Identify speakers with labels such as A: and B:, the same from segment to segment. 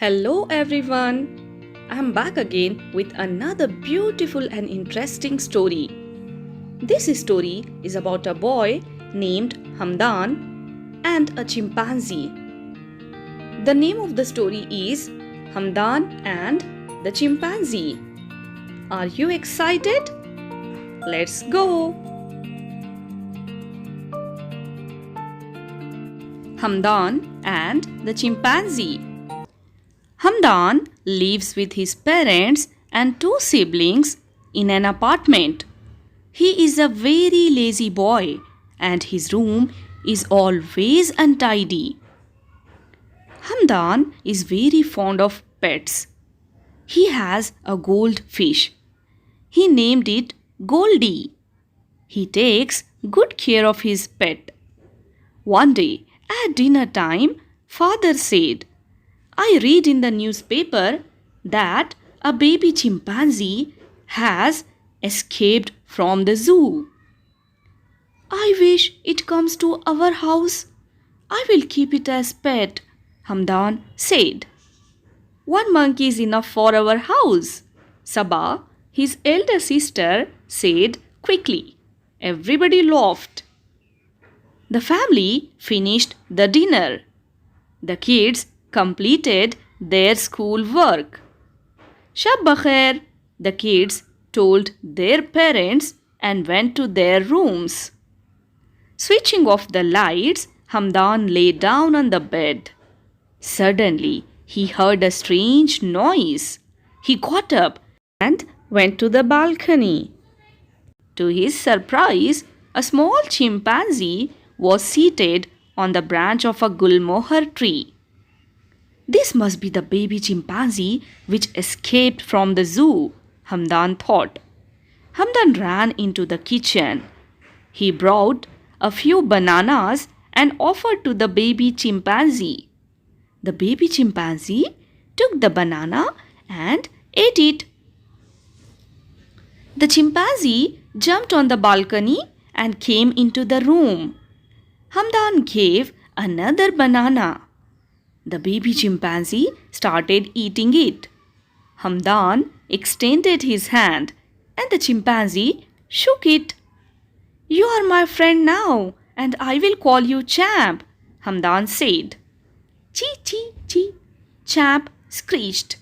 A: Hello everyone. I'm back again with another beautiful and interesting story. This story is about a boy named Hamdan and a chimpanzee. The name of the story is Hamdan and the Chimpanzee. Are you excited? Let's go. Hamdan and the Chimpanzee. Hamdan lives with his parents and two siblings in an apartment. He is a very lazy boy and his room is always untidy. Hamdan is very fond of pets. He has a goldfish. He named it Goldie. He takes good care of his pet. One day at dinner time, father said, I read in the newspaper that a baby chimpanzee has escaped from the zoo. I wish it comes to our house. I will keep it as pet, Hamdan said. One monkey is enough for our house, Sabah, his elder sister, said quickly. Everybody laughed. The family finished the dinner. The kids completed their school work. Shab Bakhair, the kids told their parents and went to their rooms. Switching off the lights, Hamdan lay down on the bed. Suddenly, he heard a strange noise. He got up and went to the balcony. To his surprise, a small chimpanzee was seated on the branch of a gulmohar tree. This must be the baby chimpanzee which escaped from the zoo, Hamdan thought. Hamdan ran into the kitchen. He brought a few bananas and offered to the baby chimpanzee. The baby chimpanzee took the banana and ate it. The chimpanzee jumped on the balcony and came into the room. Hamdan gave another banana. The baby chimpanzee started eating it. Hamdan extended his hand and the chimpanzee shook it. You are my friend now and I will call you Champ, Hamdan said. Chee chee chee, Champ screeched.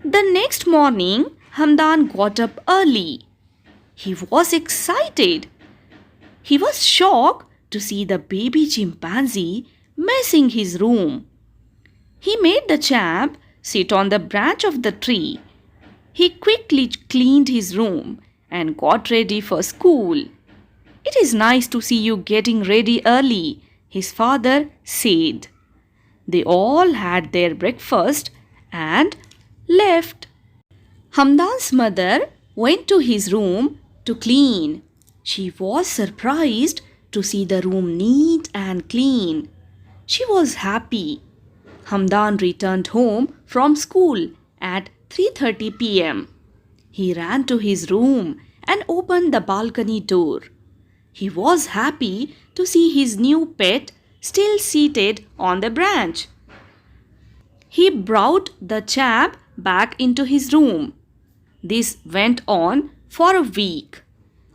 A: The next morning, Hamdan got up early. He was excited. He was shocked to see the baby chimpanzee messing his room. He made the Champ sit on the branch of the tree. He quickly cleaned his room and got ready for school. It is nice to see you getting ready early, his father said. They all had their breakfast and left. Hamdan's mother went to his room to clean. She was surprised to see the room neat and clean. She was happy. Hamdan returned home from school at 3:30 p.m. He ran to his room and opened the balcony door. He was happy to see his new pet still seated on the branch. He brought the Champ back into his room. This went on for a week.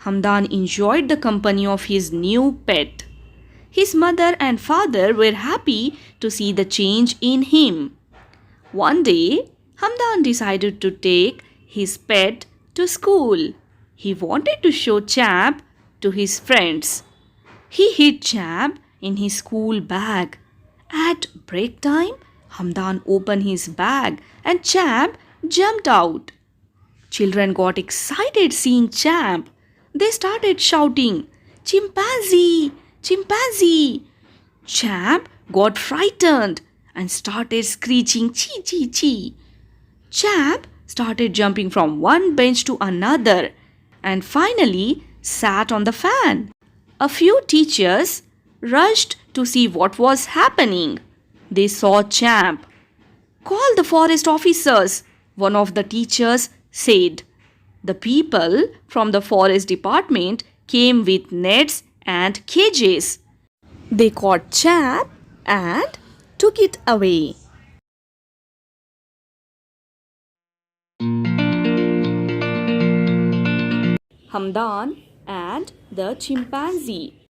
A: Hamdan enjoyed the company of his new pet. His mother and father were happy to see the change in him. One day, Hamdan decided to take his pet to school. He wanted to show Champ to his friends. He hid Champ in his school bag. At break time, Hamdan opened his bag and Champ jumped out. Children got excited seeing Champ. They started shouting, Chimpanzee! Chimpanzee! Champ got frightened and started screeching chee chee chee. Champ started jumping from one bench to another and finally sat on the fan. A few teachers rushed to see what was happening. They saw Champ. Call the forest officers, one of the teachers said. The people from the forest department came with nets and cages. They caught Champ and took it away. Hamdan and the Chimpanzee.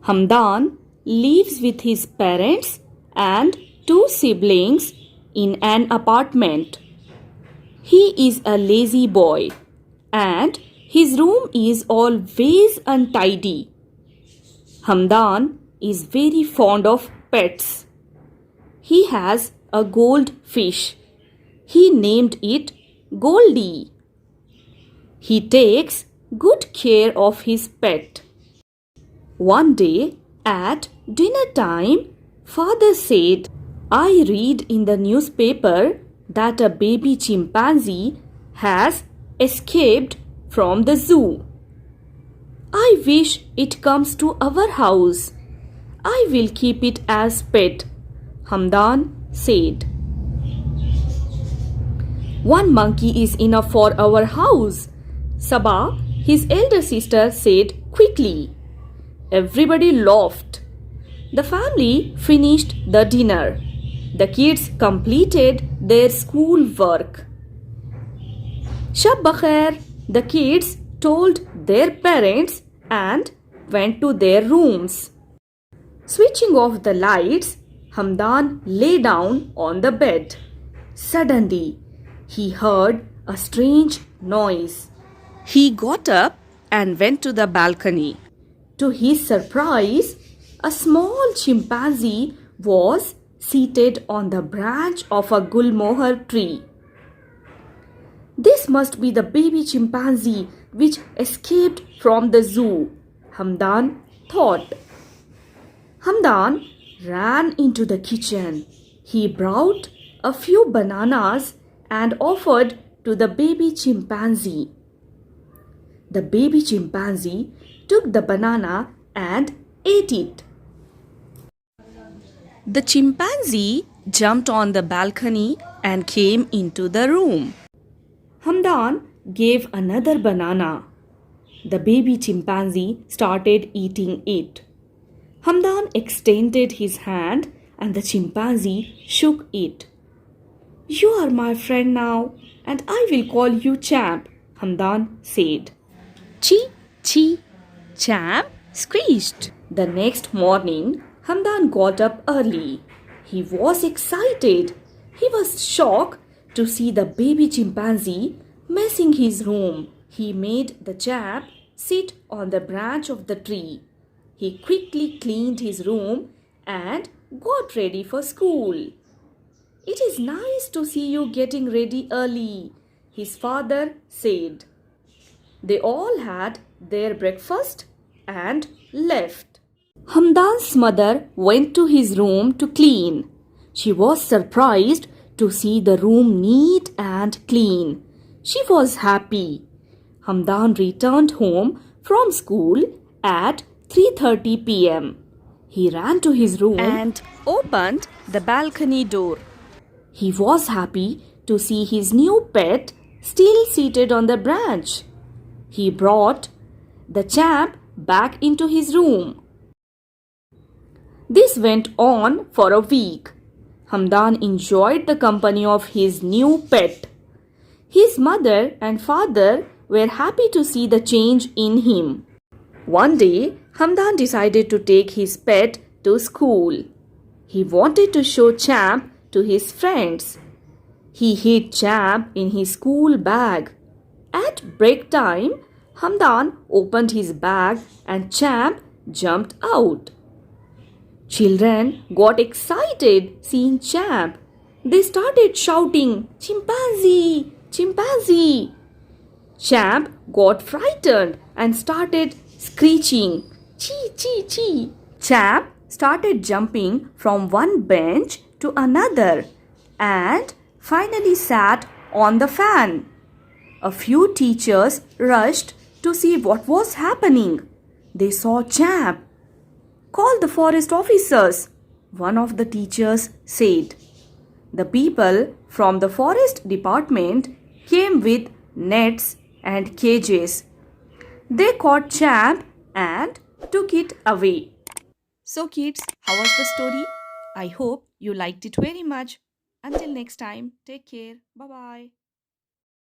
A: Hamdan lives with his parents and two siblings in an apartment. He is a lazy boy and his room is always untidy. Hamdan is very fond of pets. He has a goldfish. He named it Goldie. He takes good care of his pet. One day at dinner time, father said, I read in the newspaper that a baby chimpanzee has escaped from the zoo. I wish it comes to our house. I will keep it as pet, Hamdan said. One monkey is enough for our house, Sabah, his elder sister, said quickly. Everybody laughed. The family finished the dinner. The kids completed their school work. Shab Bakhair, the kids told their parents and went to their rooms. Switching off the lights, Hamdan lay down on the bed. Suddenly, he heard a strange noise. He got up and went to the balcony. To his surprise, a small chimpanzee was seated on the branch of a gulmohar tree. This must be the baby chimpanzee which escaped from the zoo, Hamdan thought. Hamdan ran into the kitchen. He brought a few bananas and offered to the baby chimpanzee. The baby chimpanzee took the banana and ate it. The chimpanzee jumped on the balcony and came into the room. Hamdan gave another banana. The baby chimpanzee started eating it. Hamdan extended his hand and the chimpanzee shook it. You are my friend now and I will call you Champ, Hamdan said. Chee, chee, Champ squeezed. The next morning, Hamdan got up early. He was excited. He was shocked to see the baby chimpanzee messing his room. He made the Champ sit on the branch of the tree. He quickly cleaned his room and got ready for school. It is nice to see you getting ready early, his father said. They all had their breakfast and left. Hamdan's mother went to his room to clean. She was surprised to see the room neat and clean. She was happy. Hamdan returned home from school at 3:30 p.m. He ran to his room and opened the balcony door. He was happy to see his new pet still seated on the branch. He brought the Champ back into his room. This went on for a week. Hamdan enjoyed the company of his new pet. His mother and father were happy to see the change in him. One day, Hamdan decided to take his pet to school. He wanted to show Champ to his friends. He hid Champ in his school bag. At break time, Hamdan opened his bag and Champ jumped out. Children got excited seeing Champ. They started shouting, Chimpanzee! Chimpanzee! Champ got frightened and started screeching, Chee, chee, chee. Champ started jumping from one bench to another and finally sat on the fan. A few teachers rushed to see what was happening. They saw Champ. Call the forest officers, one of the teachers said. The people from the forest department came with nets and cages. They caught Champ and took it away. So kids, how was the story? I hope you liked it very much. Until next time, take care. Bye-bye.